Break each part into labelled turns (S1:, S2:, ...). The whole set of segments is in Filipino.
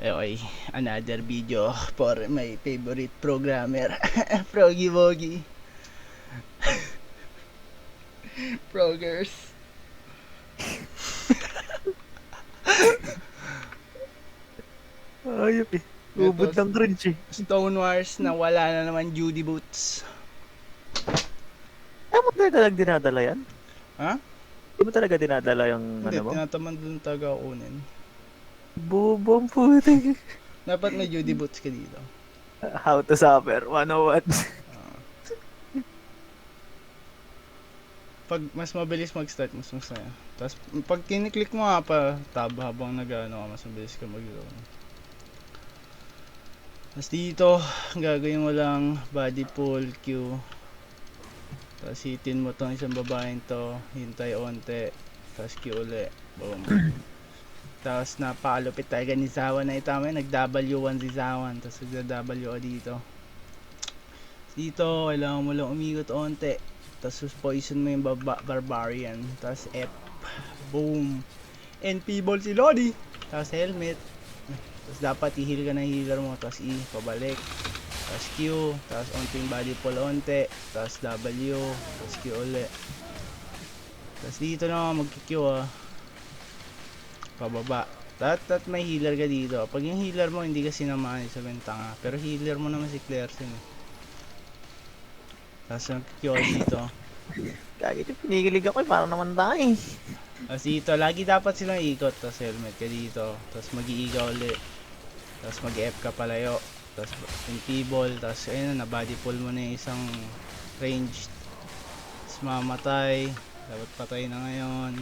S1: Okay, another video for my favorite programmer, Froggy Woggy. Progers.
S2: Ayop eh.
S1: Ito,
S2: Ubod ng cringe eh.
S1: Stone Wars na wala na naman Judy Boots.
S2: Ay, mo talagang dinadala yan?
S1: Ha?
S2: Di mo talaga dinadala yung
S1: Hindi,
S2: ano mo?
S1: tinatamad dun taga kunin.
S2: Bobo ang putik.
S1: Dapat may Judy Boots ka dito.
S2: How to suffer 101.
S1: Pag mas mabilis mag-start, mas masaya. Tapos, pag kiniklik mo nga pa, tab habang nag-ano ka, mas mabilis ka mag-load. Tapos dito, gagawin mo lang body pull, Q. Tapos hitin mo tong isang babaeng to, hintay onte, tapos Q uli. Boom. Tapos napakalupit talaga ni Zawan na itama, nag-W1 si Zawan, tapos nag-W ka dito. Dito, kailangan mo lang umikot onte. Tapos poison mo yung barbarian. Tapos F. Boom. NP ball si Lodi. Tapos helmet. Tapos dapat i-heal ka ng healer mo. Tapos E. Pabalik. Tapos Q. Tapos onting body pull onte. Tapos W. Tapos Q ulit. Tapos dito na mag-Q pababa. At may healer ka dito. Pag yung healer mo hindi ka sinamaan sa bentanga. Pero healer mo naman si Clairsen eh. Tapos mag-Q dito.
S2: Kagit yung pinigilig ako eh. Parang naman tayo.
S1: Tapos dito, lagi dapat silang ikot. Tapos helmet ka dito. Tapos mag-iiga ulit. Tapos mag-F ka palayo. Tapos infiball. Tapos ayun na, body pull mo na yung isang range. Tapos mamatay. Dapat patay na ngayon.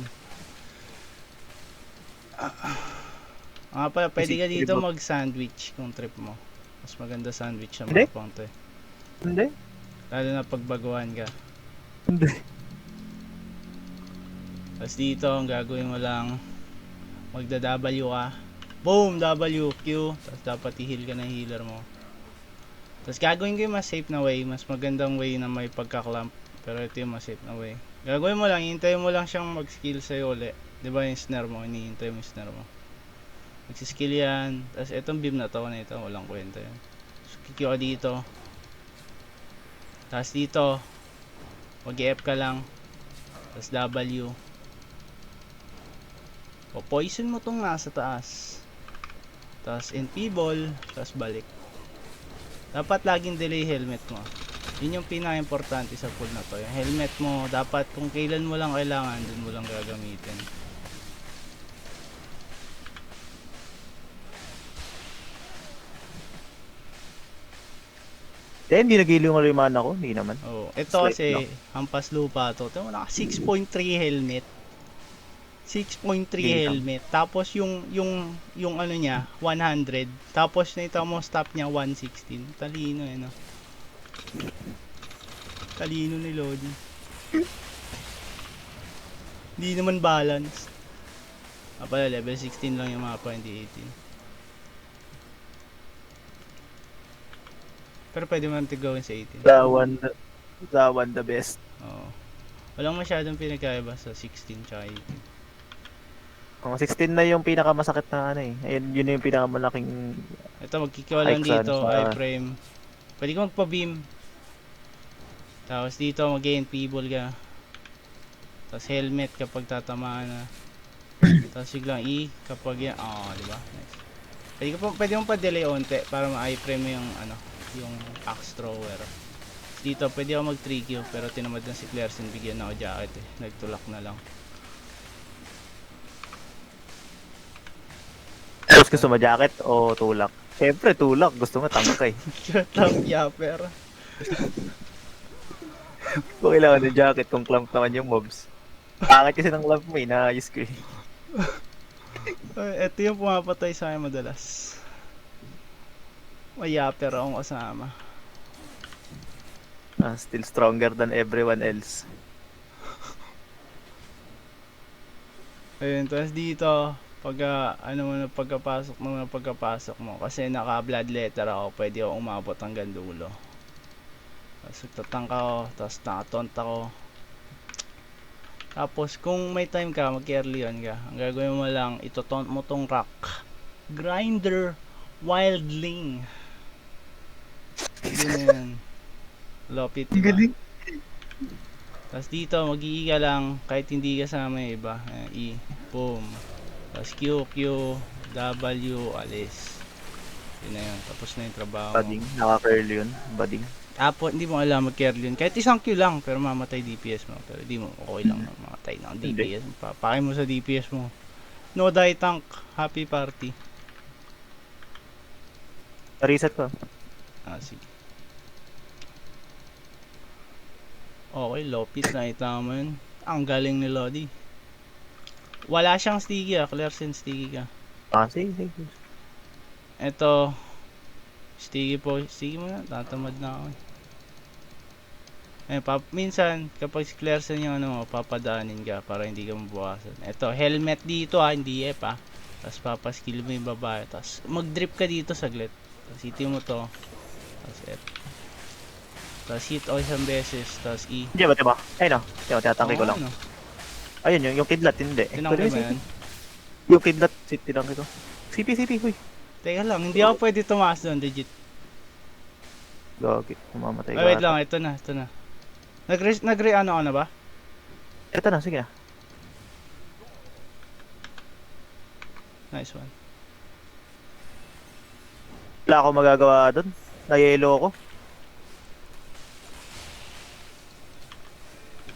S1: Pala, pwede ka dito mag-sandwich kung trip mo. Mas maganda sandwich sa mga pangto eh.
S2: Hindi?
S1: Lalo na pag baguhan ka.
S2: Hindi.
S1: Tapos dito, ang gagawin mo lang, magda-W ka. Boom! W, Q. Tapos dapat i-heal ka ng healer mo. Tapos gagawin ko yung mas safe na way. Mas magandang way na may pagka-clamp. Pero ito yung mas safe na way. Gagawin mo lang, hintayin mo lang siyang mag-skill sa'yo ulit. Diba yung snare mo, hinihintay mo yung snare mo. Magsiskill yan. Tapos itong beam na to, walang kwenta yan. So, Q ka dito. Tapos dito, mag-F ka lang. Tapos W. O poison mo tong nasa taas. Tapos NP ball, tapos balik. Dapat laging delay helmet mo. Yun yung pinaka-importante sa pool na to. Yung helmet mo, dapat kung kailan mo lang kailangan, dun mo lang gagamitin.
S2: Hindi nagiliw ng limana ko. Hindi naman.
S1: Oh, ito kasi hampas lupa to. Ito mo na 6.3 helmet. 6.3 helmet. Tapos yung ano niya 100. Tapos na ito mo stop niya 116. Talino eh no. Talino ni Lodi. Hindi naman balance. Pala level 16 lang yung mapa, hindi 18. Pero pwede mo natin gawin sa 18.
S2: Zawan the best.
S1: Oo. Walang masyadong pinagkaiba sa 16 tsaka 18.
S2: Kung 16 na yung pinakamasakit na ano eh. Ayun, yun yung pinakamalaking...
S1: Ito, magkikiwa lang dito, iframe. Pwede ka magpa-beam. Tapos dito, mag-NP ball ka. Tapos helmet kapag tatamaan na. Tapos biglang E kapag yan. Diba? Nice. Pwede mo pa-delay onte para ma-iframe mo yung ano, yung axe thrower. Dito, pwede ako mag-3Q pero tinamad na si Clairsen, bigyan na ako jacket eh. Nagtulak na lang.
S2: Tapos gusto mo jacket o tulak? Siyempre tulak, gusto mo tangkay.
S1: Tank yapper.
S2: Kung kailangan ng jacket kung clamp naman yung mobs. Pangit kasi ng clamp mo eh, naayos ko eh.
S1: Ito yung pumapatay sa akin madalas. May yapper akong kasama.
S2: Still stronger than everyone else.
S1: Ayun, tapos dito, pag pagkapasok mo, kasi naka blood letter ako, pwede ako umabot hanggang dulo. Tapos tatangka ako, tapos nakatont ako. Tapos kung may time ka, mag-early on ka. Ang gagawin mo lang, itotaunt mo tong rock grinder Wildling. Yun na yan. Lopit,
S2: Ang
S1: diba?
S2: galing.
S1: Tapos dito, mag-i ka lang kahit hindi kasama yung iba. Ayan, E. Boom. Tapos Q, Q, W, alis. Yun na yun. Tapos na yung trabaho mo.
S2: Bading. Naka-curl yun. Bading.
S1: Apo, hindi mo alam mag-curl yun. Kahit isang Q lang, pero mamatay DPS mo. Pero di mo, okay lang na mamatay ng DPS. Papakay mo sa DPS mo. No die tank. Happy party.
S2: Reset ko.
S1: Sige. Okay, Lopit, nakita mo yun. Ang galing ni Lodi. Wala siyang sticky clear sense sticky ka.
S2: Sige.
S1: Ito, sticky po. Sticky mo na, tatamad na ako. Minsan, kapag clear sense yung ano, papadaanin ka para hindi ka mabukasan. Ito, helmet dito hindi Tapos papaskill mo yung babae. Tapos mag-drip ka dito saglit. Tapos hiti mo to. Tapos eto. Tapos hit o isang beses, tapos E.
S2: Diba? Ayun o. Tinatangke ko lang.
S1: Ano?
S2: Ayun yung kidlat, hindi.
S1: Tinangke mo yan?
S2: Yung kidlat, tinangke ko. CP, huy.
S1: Teka lang, hindi ako pwede tumaas doon, legit.
S2: Gagi, mamamatay ka.
S1: Wait lang, ito na. Nagre ano ka na ba?
S2: Ito na, sige na.
S1: Nice one.
S2: Wala akong magagawa doon. Na-yellow ako.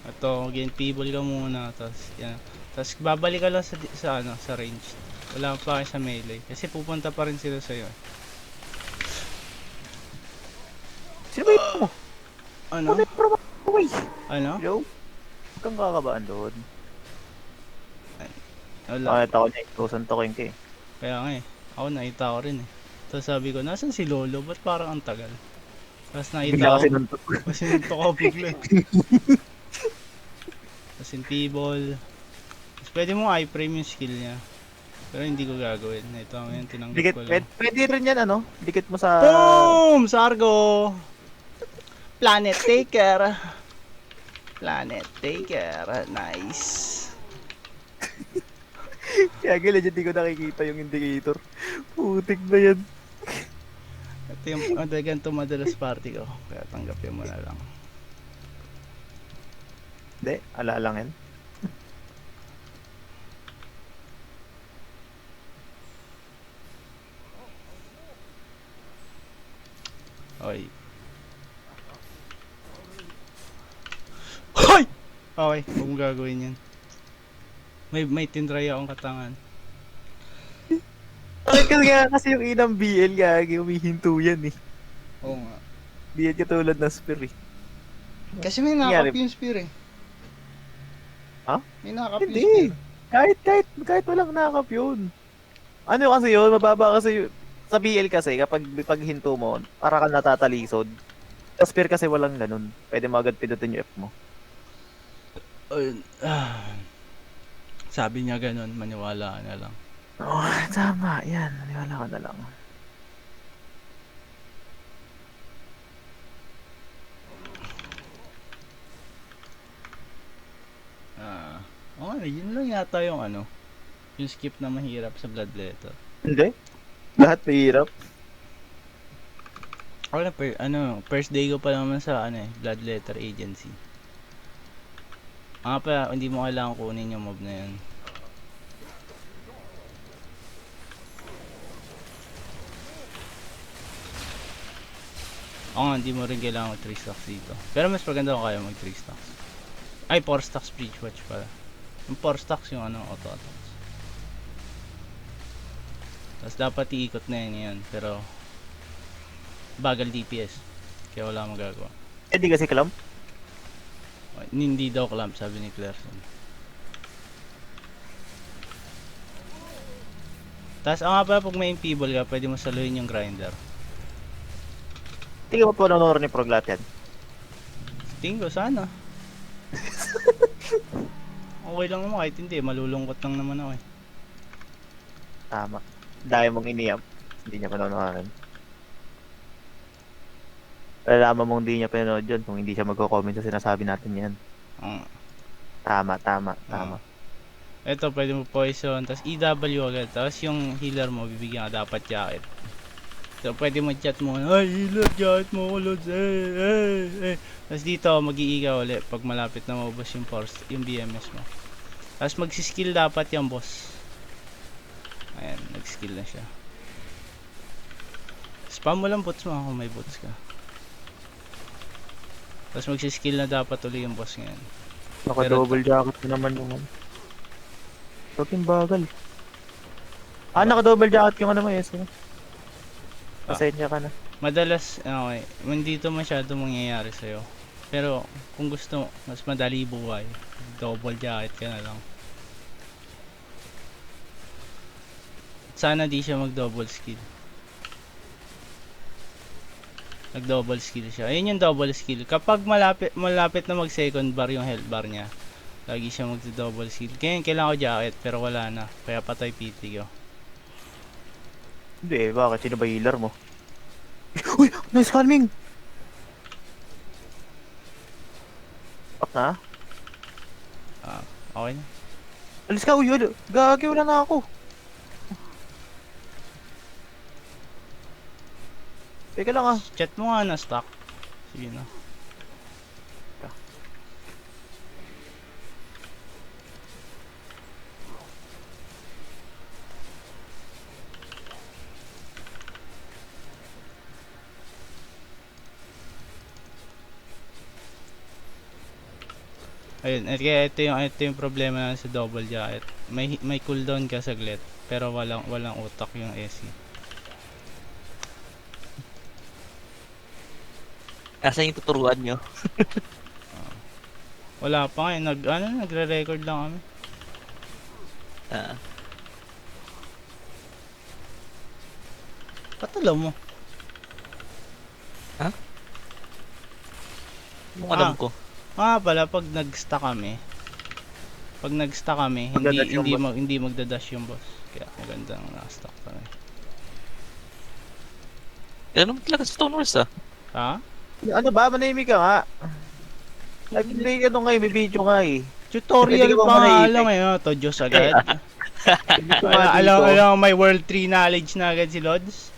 S1: Ito, gain feeble ka muna, tapos yan. Tapos babalik ka lang sa range. Wala pa kayo sa melee. Kasi pupunta pa rin sila sa'yo.
S2: Sino ba yung mo?
S1: Ano? Ano?
S2: Yo? Huwag kang kakabaan doon.
S1: Wala.
S2: Nakita ko niya, ikusan to king ka eh.
S1: Kaya nga eh. Ako nakita ko rin eh. Tapos sabi ko, nasan si Lolo? Ba't parang ang tagal? Tapos nakita
S2: Bigla
S1: ko.
S2: kasi nuntok.
S1: Kasi nuntok ako bigla eh. Tapos yung T-ball. Tapos pwede mo i-frame yung skill niya. Pero hindi ko gagawin. Ito ngayon, tinanggap
S2: Dikit,
S1: ko lang.
S2: pwede rin yan ano? Dikit mo sa...
S1: Boom! Sargo! Planet Taker! Planet Taker. Nice.
S2: Kaya legit di ko nakikita yung indicator. Putik na yan.
S1: Ito yung ganito madalas party ko. Kaya tanggapin mo na lang.
S2: Hindi, ala lang yan.
S1: Okay. Hoy! Okay, huwag mo gagawin yan. May tindray akong katangan.
S2: Kasi yung inang BL gagi, umihinto yan eh.
S1: Oo nga.
S2: Di yan katulad ng spear eh.
S1: Kasi may nakap yung spear eh.
S2: Ha?
S1: May nakap yung
S2: Hindi.
S1: spear.
S2: Kahit walang nakap yun. Ano kasi yun, mababa kasi yun. Sa BL kasi, kapag hinto mo, para ka natatalisod. Sa spear kasi walang ganun. Pwede mo agad pinutin yung F mo.
S1: Sabi niya ganun, maniwala ka na lang.
S2: Oh, tama. Yan, maniwala ka na lang.
S1: Yun lang yata yung ano, yung skip na mahirap sa Bloodletter.
S2: Hindi. Lahat mahirap.
S1: Ako na, first day ko pa naman sa Bloodletter Agency. Pa, hindi mo kailangan kunin yung mob na yun. Hindi mo rin kailangan mag 3 stacks dito. Pero mas maganda kung kaya mag 3 stacks. Ay, 4 stacks Breach Watch pala. Yung 4 stacks yung auto attacks. Tapos dapat iikot na yun. Pero bagal DPS. Kaya wala magagawa.
S2: Hindi kasi clamp.
S1: Hindi daw clamp, sabi ni Clarkson. Tapos nga pala, pag may impable ka, pwede mo saluhin yung grinder.
S2: Tingnan mo pa nanonood ni Proglat yan.
S1: Tingin ko, sana. Okay lang naman, kahit hindi. Malulungkot lang naman ako eh.
S2: Tama. Dahil mong iniyam. Hindi niya panonood. Malalaman mong hindi niya pinanood yun kung hindi siya magko-comment sa sinasabi natin yan. Tama.
S1: Ito, pwede mo poison, tapos EW agad. Tapos yung healer mo, bibigyan ka dapat jacket. So, pwede mo chat mo, ay, Lord, chat mo ko, Lord, Tapos dito, mag-iigaw ulit pag malapit na maubos yung force, yung BMS mo. Tapos magsiskill dapat yung boss. Ayan, nag-skill na siya. Spam mo lang boots mo kung may boots ka. Tapos magsiskill na dapat ulit yung boss ngayon.
S2: Naka-double jacket na naman yung ano. Fucking bagal. Naka-double jacket yung ano mo, yes. Pasensya ka na.
S1: Madalas, okay, hindi to masyado mangyayari sa'yo. Pero, kung gusto, mas madali buhay. Double jacket ka na lang. Sana di siya mag-double skill. Nag-double skill siya. Ayun yung double skill. Kapag malapit na mag-second bar yung health bar niya, lagi siya mag-double skill. Kaya kailangan ko jacket, pero wala na. Kaya patay PT ko.
S2: Hindi, bakit? Sino ba healer mo? Uy! Nice calming! Up na?
S1: Okay na.
S2: Alis ka, uy! Gagi, wala na ako. Teka lang ah.
S1: Chat mo nga na stock. Sige na. Ayun, kaya ito yung problema na sa double jacket. May cooldown ka saglit, pero walang utak yung SE.
S3: Nasaan yung tuturuan nyo?
S1: Wala pa nga, nagre-record lang kami.
S3: Ah,
S1: Patalo mo.
S3: yung alam ko.
S1: Pala pag nag-stack kami,
S2: Magda-dash yung boss.
S1: hindi magda-dash yung boss. Kaya magandang na-stack kami.
S3: Ganun talaga sa Stone Wars ah.
S1: Ha?
S2: Ano ba? Manahimik ka nga. Nag-play ka nung ngayon, may video nga eh.
S1: Tutorial
S2: Pwede ka ba
S1: pa nga
S2: manahimik?
S1: lang eh, to Diyos agad.
S2: Hindi ko nga dito.
S1: alam, may World 3 knowledge na agad si Lods.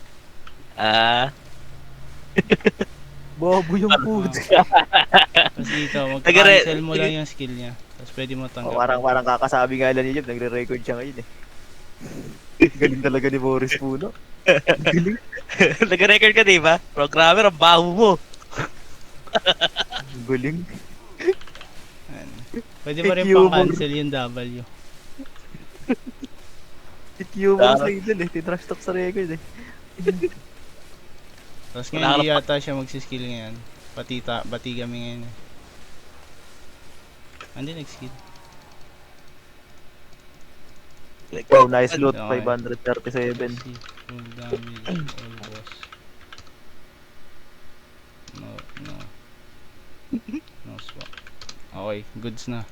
S3: Ah,
S2: Bobo yung food.
S1: Tapos dito, mag-cancel mo lang yung skill niya. Tapos pwede mo tanggapin.
S2: Parang kakasabi nga lang ni Jeb, nagre-record siya ngayon eh. Galing talaga ni Boris Puno. Galing.
S3: nag-record ka diba? Programmer, ang baho mo.
S2: Galing.
S1: Ayan. Pwede mo rin
S2: Thank you,
S1: pang cancel yung W.
S2: Humor sa idol eh. Titrash talk sa record eh.
S1: Tapos ngayon hindi yata siya magsiskill ngayon. Bati kami ngayon eh. Hindi nag-skill.
S2: Oh, nice loot.
S1: Okay.
S2: 537.
S1: Full damage, all boss. No swap. Okay, goods na.